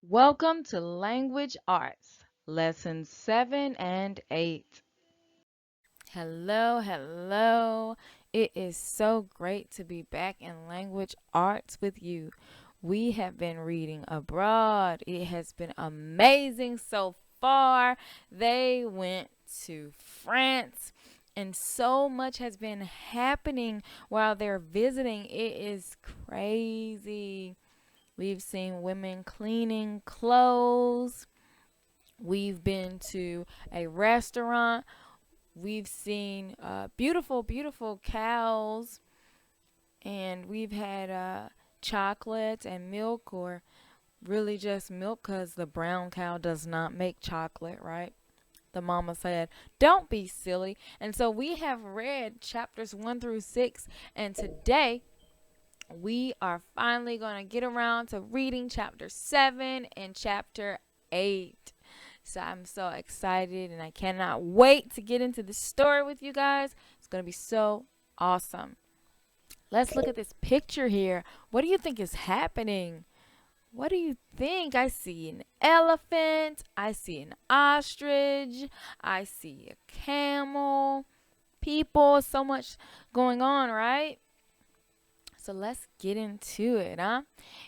Welcome to Language Arts, Lessons 7 and 8. Hello, hello. It is so great to be back in Language Arts with you. We have been reading abroad. It has been amazing so far. They went to France, and so much has been happening while they're visiting. It is crazy. We've seen women cleaning clothes. We've been to a restaurant. We've seen beautiful, beautiful cows. And we've had chocolate and milk, or really just milk because the brown cow does not make chocolate, right? The mama said, "Don't be silly." And so we have read chapters 1 through 6. And today we are finally going to get around to reading chapter 7 and chapter 8. So I'm so excited and I cannot wait to get into the story with you guys. It's going to be so awesome. Let's look at this picture here. What do you think is happening? What do you think? I see an elephant. I see an ostrich. I see a camel. People, so much going on, right? So let's get into it, huh?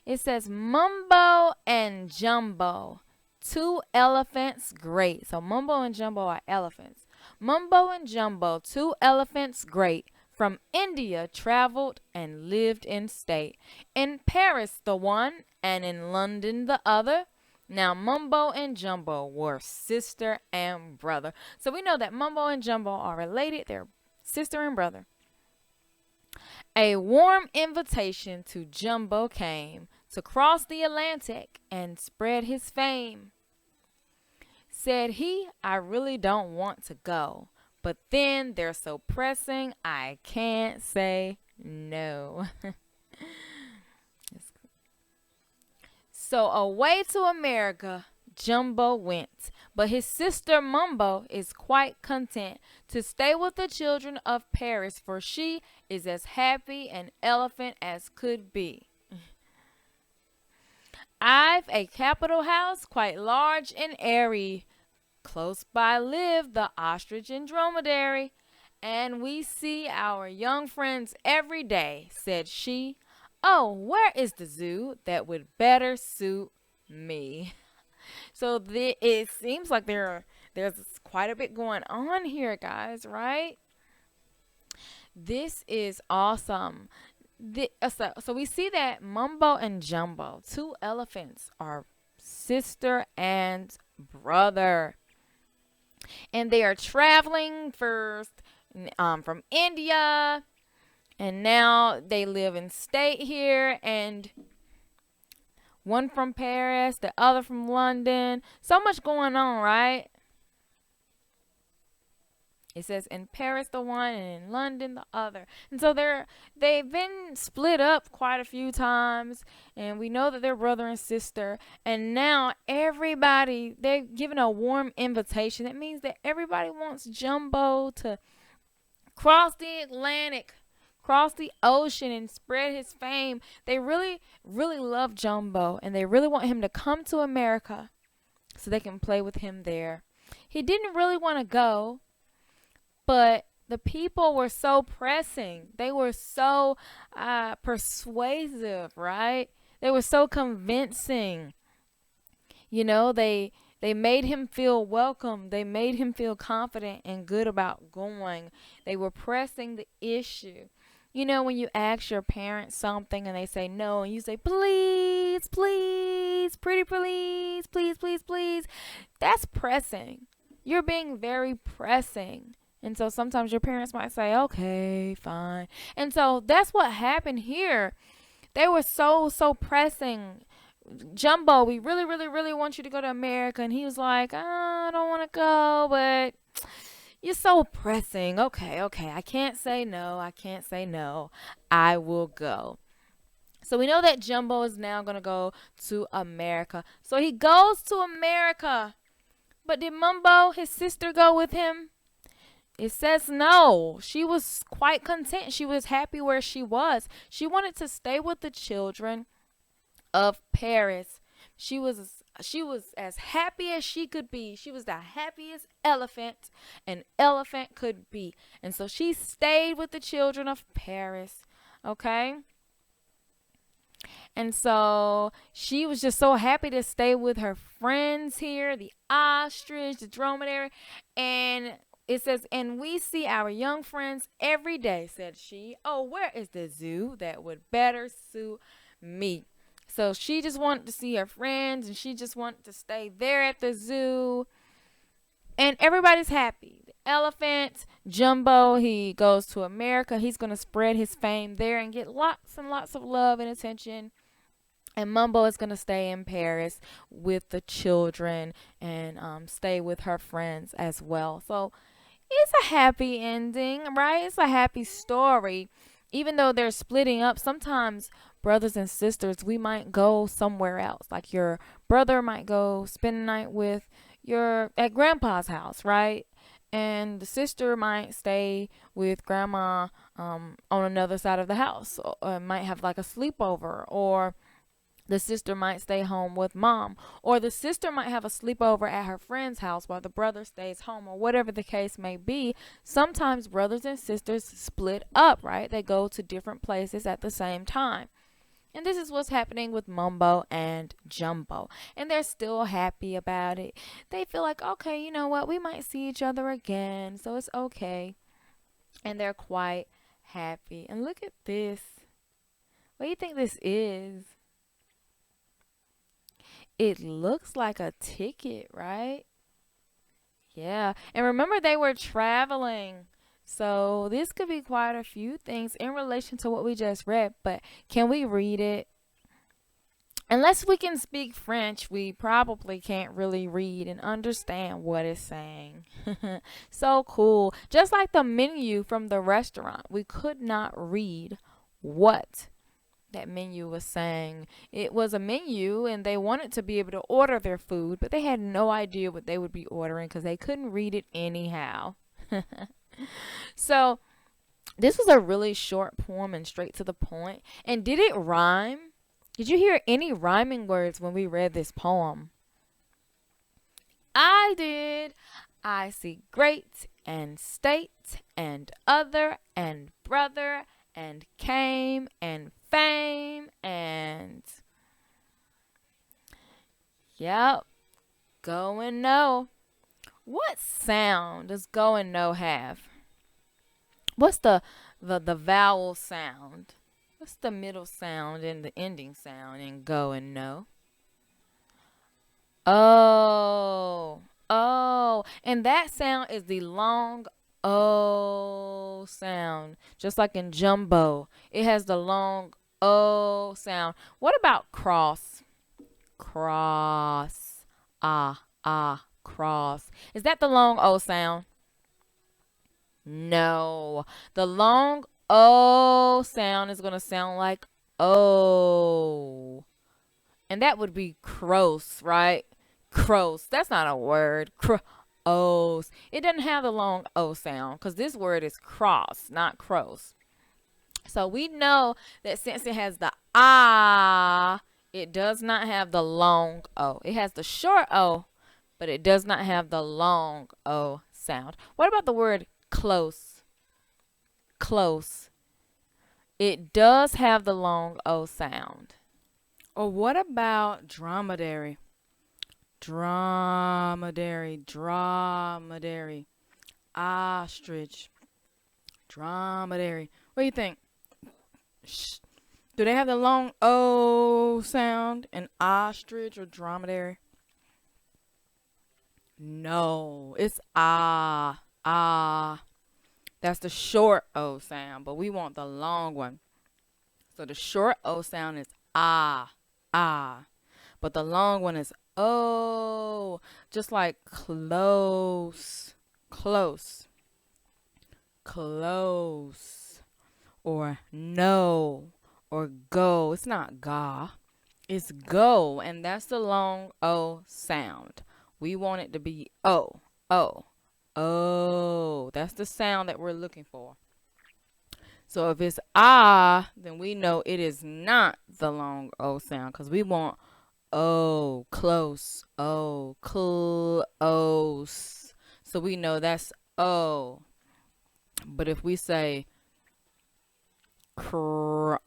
It says Mumbo and Jumbo, two elephants great. So Mumbo and Jumbo are elephants. Mumbo and Jumbo, two elephants great, from India traveled and lived in state. In Paris the one, and in London the other. Now Mumbo and Jumbo were sister and brother. So we know that Mumbo and Jumbo are related. They're sister and brother. A warm invitation to Jumbo came to cross the Atlantic and spread his fame. Said he, "I really don't want to go, but then they're so pressing I can't say no." So away to America Jumbo went, but his sister Mumbo is quite content to stay with the children of Paris, for she is as happy an elephant as could be. I've a capital house quite large and airy. Close by live the ostrich and dromedary, and we see our young friends every day, said she. Oh, where is the zoo that would better suit me? So it seems like there's quite a bit going on here, guys, right? This is awesome. So we see that Mumbo and Jumbo, two elephants, are sister and brother. And they are traveling first from India, and now they live in state here, and one from Paris, the other from London. So much going on, right? It says in Paris the one and in London the other. And so they've been split up quite a few times, and we know that they're brother and sister. And now they're given a warm invitation. That means that everybody wants Jumbo to cross the Atlantic, cross the ocean, and spread his fame. They really, really love Jumbo, and they really want him to come to America so they can play with him there. He didn't really want to go, but the people were so pressing. They were so persuasive, right? They were so convincing. They made him feel welcome. They made him feel confident and good about going. They were pressing the issue. When you ask your parents something and they say no, and you say, "Please, please, pretty please, please, please, please," that's pressing. You're being very pressing. And so sometimes your parents might say, "Okay, fine." And so that's what happened here. They were so pressing. Jumbo, we really, really, really want you to go to America. And he was like, "I don't want to go, but you're so pressing. Okay, okay. I can't say no. I can't say no. I will go." So we know that Jumbo is now going to go to America. So he goes to America. But did Mumbo, his sister, go with him? It says no. She was quite content. She was happy where she was. She wanted to stay with the children of Paris She was as happy as she could be. She was the happiest elephant an elephant could be. And so she stayed with the children of Paris. Okay? And so she was just so happy to stay with her friends here, the ostrich, the dromedary. And it says, and we see our young friends every day, said she. Oh, where is the zoo that would better suit me? So she just wanted to see her friends and she just wanted to stay there at the zoo. And everybody's happy. The elephant, Jumbo, he goes to America. He's going to spread his fame there and get lots and lots of love and attention. And Mumbo is going to stay in Paris with the children and stay with her friends as well. So it's a happy ending, right? It's a happy story. Even though they're splitting up, sometimes brothers and sisters, we might go somewhere else. Like your brother might go spend the night with your at grandpa's house, right? And the sister might stay with grandma on another side of the house, or might have like a sleepover, or the sister might stay home with mom, or the sister might have a sleepover at her friend's house while the brother stays home, or whatever the case may be. Sometimes brothers and sisters split up, right? They go to different places at the same time. And this is what's happening with Mumbo and Jumbo. And they're still happy about it. They feel like, okay, you know what? We might see each other again, so it's okay. And they're quite happy. And look at this. What do you think this is? It looks like a ticket, right? Yeah. And remember, they were traveling. So this could be quite a few things in relation to what we just read. But can we read it? Unless we can speak French, we probably can't really read and understand what it's saying. So cool. Just like the menu from the restaurant, we could not read what that menu was saying. It was a menu and they wanted to be able to order their food, but they had no idea what they would be ordering because they couldn't read it anyhow. So this was a really short poem and straight to the point. And did it rhyme? Did you hear any rhyming words when we read this poem? I did. I see great and state and other and brother and came and fame and yep, go and know. What sound does go and know have? What's the vowel sound? What's the middle sound and the ending sound in go and know? Oh, oh, and that sound is the long O sound, just like in Jumbo. It has the long O sound. What about cross? Cross. Cross. Is that the long O sound? No. The long O sound is going to sound like O. And that would be cross, right? Cross. That's not a word. O's. It doesn't have the long O sound because this word is cross, not cross. So we know that since it has the ah, it does not have the long O. It has the short O, but it does not have the long O sound. What about the word close? Close. It does have the long O sound. Or what about dromedary? Dromedary, dromedary, ostrich, dromedary. What do you think? Do they have the long O sound in ostrich or dromedary? No, it's ah. That's the short O sound, but we want the long one. So the short O sound is ah. But the long one is oh, just like close, close, or no, or go. It's not ga, it's go, and that's the long O sound. We want it to be O. That's the sound that we're looking for. So if it's ah, then we know it is not the long O sound because we want Oh, close. Oh, close. So we know that's O. But if we say cross,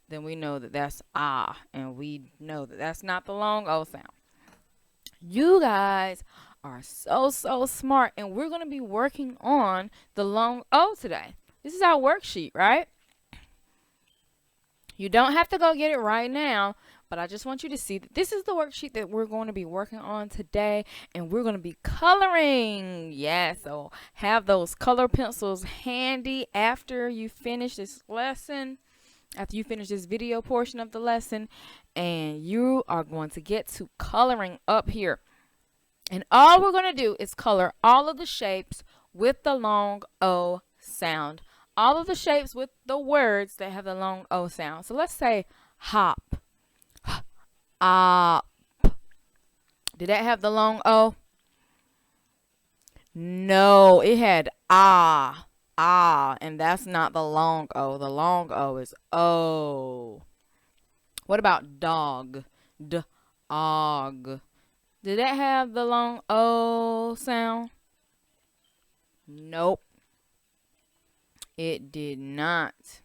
then we know that that's ah. And we know that that's not the long O sound. You guys are so smart. And we're going to be working on the long O today. This is our worksheet, right? You don't have to go get it right now, but I just want you to see that this is the worksheet that we're going to be working on today, and we're going to be coloring. Yeah, so have those color pencils handy after you finish this lesson, after you finish this video portion of the lesson, and you are going to get to coloring up here. And all we're going to do is color all of the shapes with the long O sound. All of the shapes with the words that have the long O sound. So let's say hop. Up. Did that have the long O? No, it had ah. Ah. And that's not the long O. The long O is O. What about dog? Dog. Did that have the long O sound? Nope. It did not.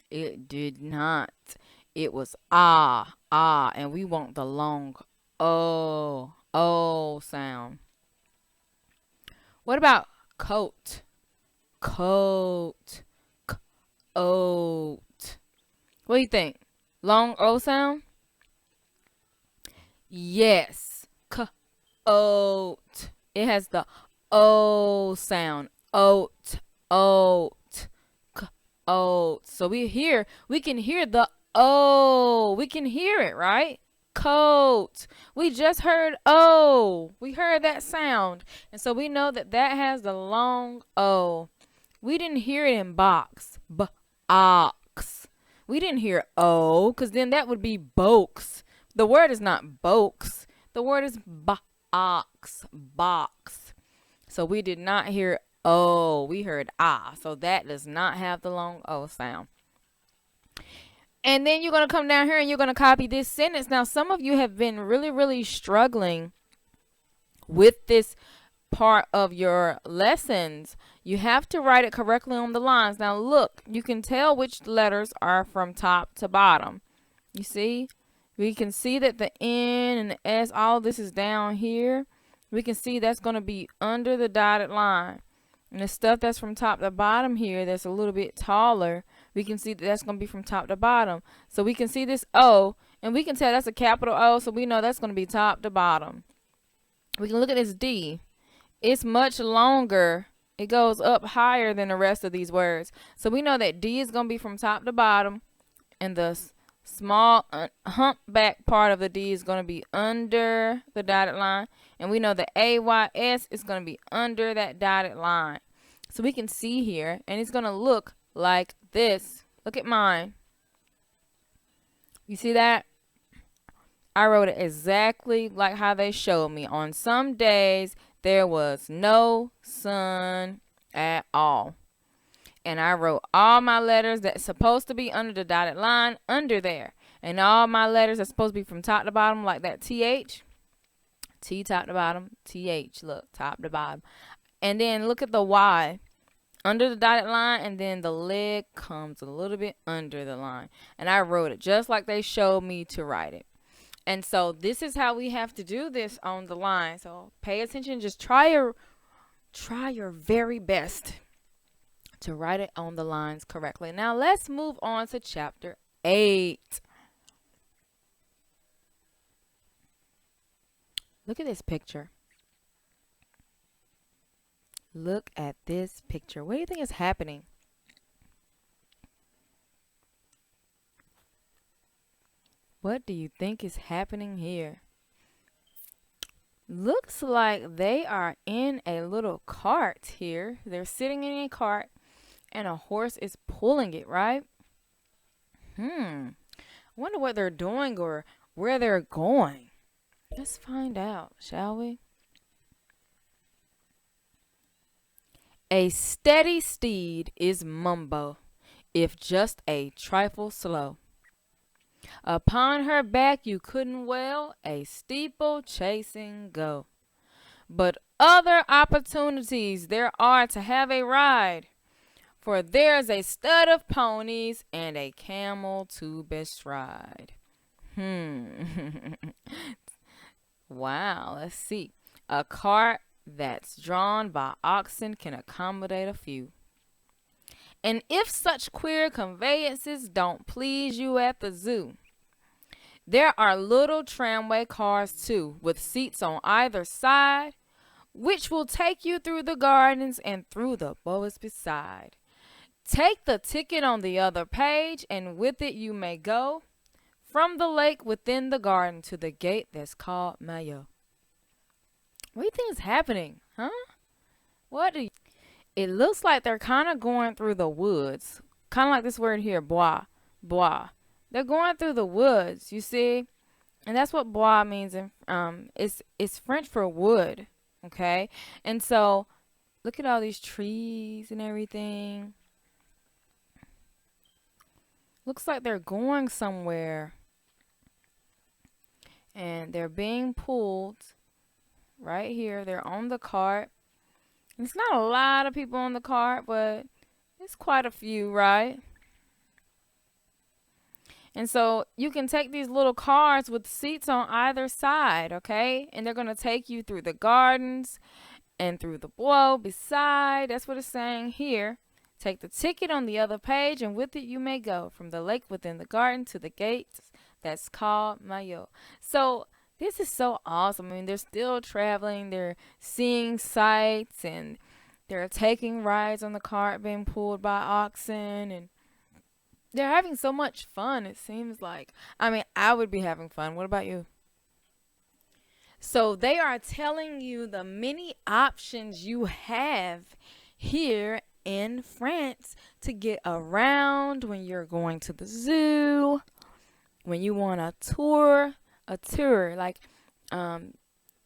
It did not. It was ah, ah, and we want the long O sound. What about coat? Coat. Coat. What do you think? Long O sound? Yes. Coat. It has the O sound. Oat. Oat. Oat. So we can hear the O. We can hear it, right? Coat. We just heard O. We heard that sound. And so we know that that has the long O. We didn't hear it in box. Box. We didn't hear O, because then that would be box. The word is not box. The word is box. Box. So we did not hear O. We heard ah. So that does not have the long O sound. And then you're going to come down here and you're going to copy this sentence. Now, some of you have been really struggling with this part of your lessons. You have to write it correctly on the lines. Now, look, you can tell which letters are from top to bottom. You see? We can see that the N and the S, all this is down here. We can see that's going to be under the dotted line. And the stuff that's from top to bottom here that's a little bit taller, we can see that that's going to be from top to bottom. So we can see this O, and we can tell that's a capital O, so we know that's going to be top to bottom. We can look at this D. It's much longer. It goes up higher than the rest of these words. So we know that D is going to be from top to bottom, and the small humpback part of the D is going to be under the dotted line. And we know the AYS is going to be under that dotted line. So we can see here, and it's going to look like this. Look at mine. You see that? I wrote it exactly like how they showed me. On some days, there was no sun at all. And I wrote all my letters that's supposed to be under the dotted line under there. And all my letters that's supposed to be from top to bottom, like that TH. T top to bottom, TH, look, top to bottom. And then look at the Y under the dotted line, and then the leg comes a little bit under the line. And I wrote it just like they showed me to write it. And so this is how we have to do this on the line. So pay attention, just try your very best to write it on the lines correctly. Now let's move on to chapter 8. Look at this picture. Look at this picture. What do you think is happening? What do you think is happening here? Looks like they are in a little cart here. They're sitting in a cart and a horse is pulling it, right? I wonder what they're doing or where they're going. Let's find out, shall we? A steady steed is Mumbo, if just a trifle slow. Upon her back you couldn't well a steeple chasing go. But other opportunities there are to have a ride, for there's a stud of ponies and a camel to bestride. Wow, let's see. A cart that's drawn by oxen can accommodate a few. And if such queer conveyances don't please you at the zoo, there are little tramway cars too, with seats on either side, which will take you through the gardens and through the boas beside. Take the ticket on the other page, and with it you may go from the lake within the garden to the gate that's called Myreah. What do you think is happening? Huh? What do you... It looks like they're kind of going through the woods. Kind of like this word here, bois. Bois. They're going through the woods, you see? And that's what bois means. It's French for wood, okay? And so, look at all these trees and everything. Looks like they're going somewhere. And they're being pulled right here. They're on the cart. It's not a lot of people on the cart, but it's quite a few, right? And so you can take these little cars with seats on either side, okay? And they're going to take you through the gardens and through the bois beside. That's what it's saying here. Take the ticket on the other page, and with it you may go from the lake within the garden to the gates that's called Myreah. So this is so awesome. I mean, they're still traveling. They're seeing sights, and they're taking rides on the cart being pulled by oxen, and they're having so much fun, it seems like. I mean, I would be having fun. What about you? So they are telling you the many options you have here in France to get around when you're going to the zoo, when you want a tour, like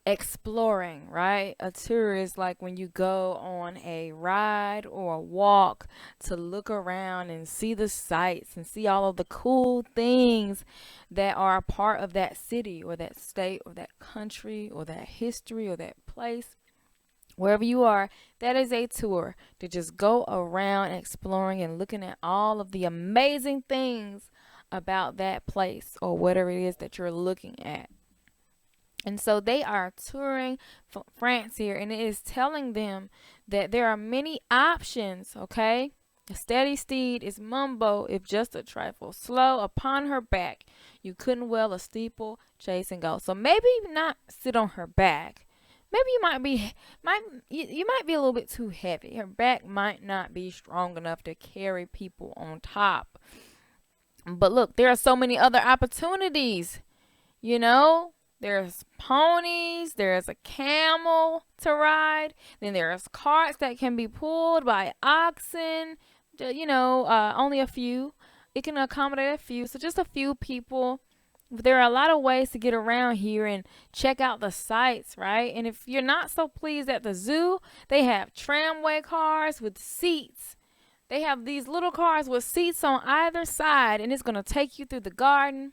exploring, right? A tour is like when you go on a ride or a walk to look around and see the sights and see all of the cool things that are a part of that city or that state or that country or that history or that place. Wherever you are, that is a tour to just go around exploring and looking at all of the amazing things about that place or whatever it is that you're looking at. And so they are touring France here, and it is telling them that there are many options, okay? A steady steed is mumbo, if just a trifle slow. Upon her back, you couldn't well a steeple chase and go. So maybe not sit on her back. Maybe you might be a little bit too heavy. Her back might not be strong enough to carry people on top. But look, there are so many other opportunities, you know? There's ponies, there's a camel to ride, then there's carts that can be pulled by oxen, only a few. It can accommodate a few, so just a few people. There are a lot of ways to get around here and check out the sights, right? And if you're not so pleased at the zoo, they have tramway cars with seats. They have these little cars with seats on either side, and it's going to take you through the garden.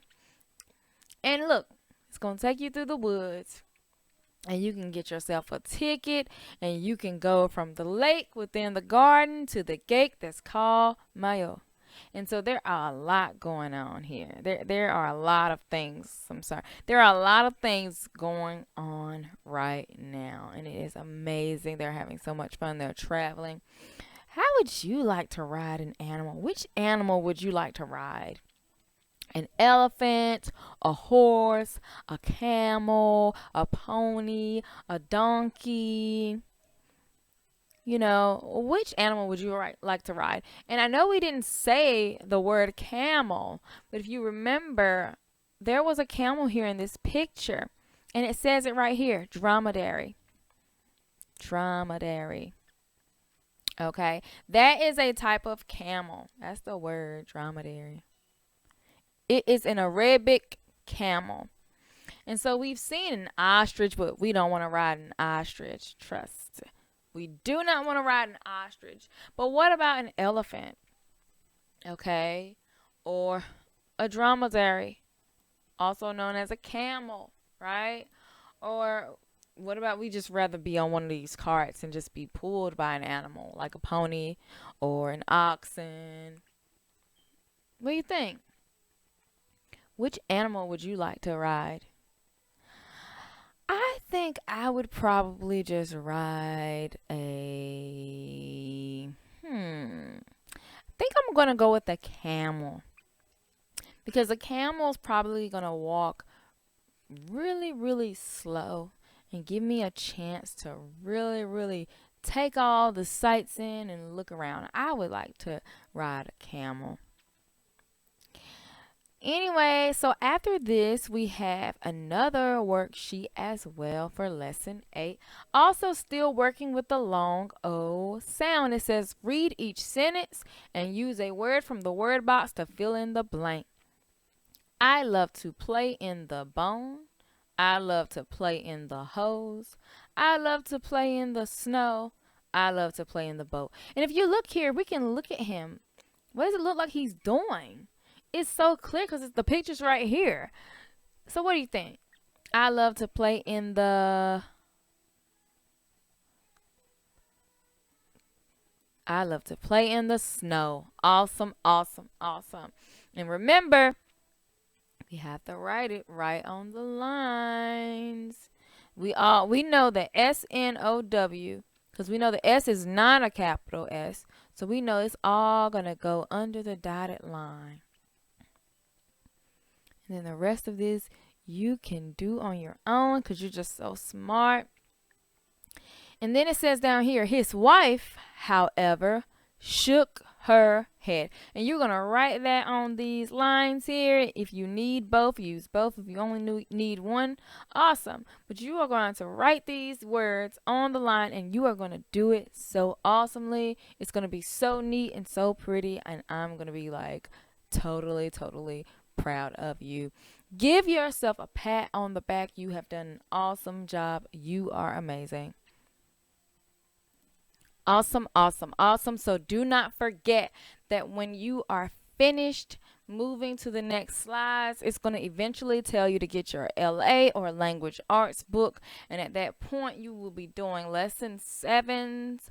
And look, it's going to take you through the woods, and you can get yourself a ticket, and you can go from the lake within the garden to the gate that's called Myreah. And so there are a lot going on here. There are a lot of things. There are a lot of things going on right now, and it is amazing. They're having so much fun. They're traveling. How would you like to ride an animal? Which animal would you like to ride? An elephant, a horse, a camel, a pony, a donkey. Which animal would you like to ride? And I know we didn't say the word camel, but if you remember, there was a camel here in this picture, and it says it right here, dromedary. Dromedary. Okay, that is a type of camel. That's the word, dromedary. It is an Arabic camel. And so we've seen an ostrich, but we don't want to ride an ostrich. Trust. We do not want to ride an ostrich. But what about an elephant? Okay. Or a dromedary, also known as a camel, right? Or what about we just rather be on one of these carts and just be pulled by an animal like a pony or an oxen? What do you think? Which animal would you like to ride? I think I would probably just ride a. I think I'm going to go with a camel. Because a camel's probably going to walk really, really slow and give me a chance to really, really take all the sights in and look around. I would like to ride a camel. Anyway, so after this, we have another worksheet as well for lesson 8. Also, still working with the long O sound. It says read each sentence and use a word from the word box to fill in the blank. I love to play in the bone. I love to play in the hose. I love to play in the snow. I love to play in the boat. And if you look here, we can look at him. What does it look like he's doing? It's so clear because the picture's right here. So what do you think? I love to play in the... I love to play in the snow. Awesome, awesome, awesome. And remember, we have to write it right on the lines. We know that S-N-O-W, because we know the S is not a capital S. So we know it's all going to go under the dotted line. And then the rest of this you can do on your own because you're just so smart. And then it says down here, his wife, however, shook her head. And you're going to write that on these lines here. If you need both, use both. If you only need one, awesome. But you are going to write these words on the line and you are going to do it so awesomely. It's going to be so neat and so pretty. And I'm going to be like totally, totally proud of you. Give yourself a pat on the back. You have done an awesome job. You are amazing. Awesome, awesome, awesome. So do not forget that when you are finished moving to the next slides, it's going to eventually tell you to get your LA or language arts book. And at that point, you will be doing lesson 7's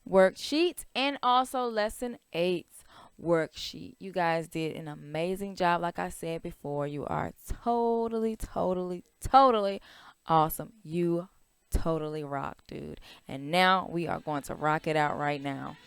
worksheets and also lesson 8's worksheet. You guys did an amazing job. Like I said before, you are totally, totally, totally awesome. You totally rock, dude. And now we are going to rock it out right now.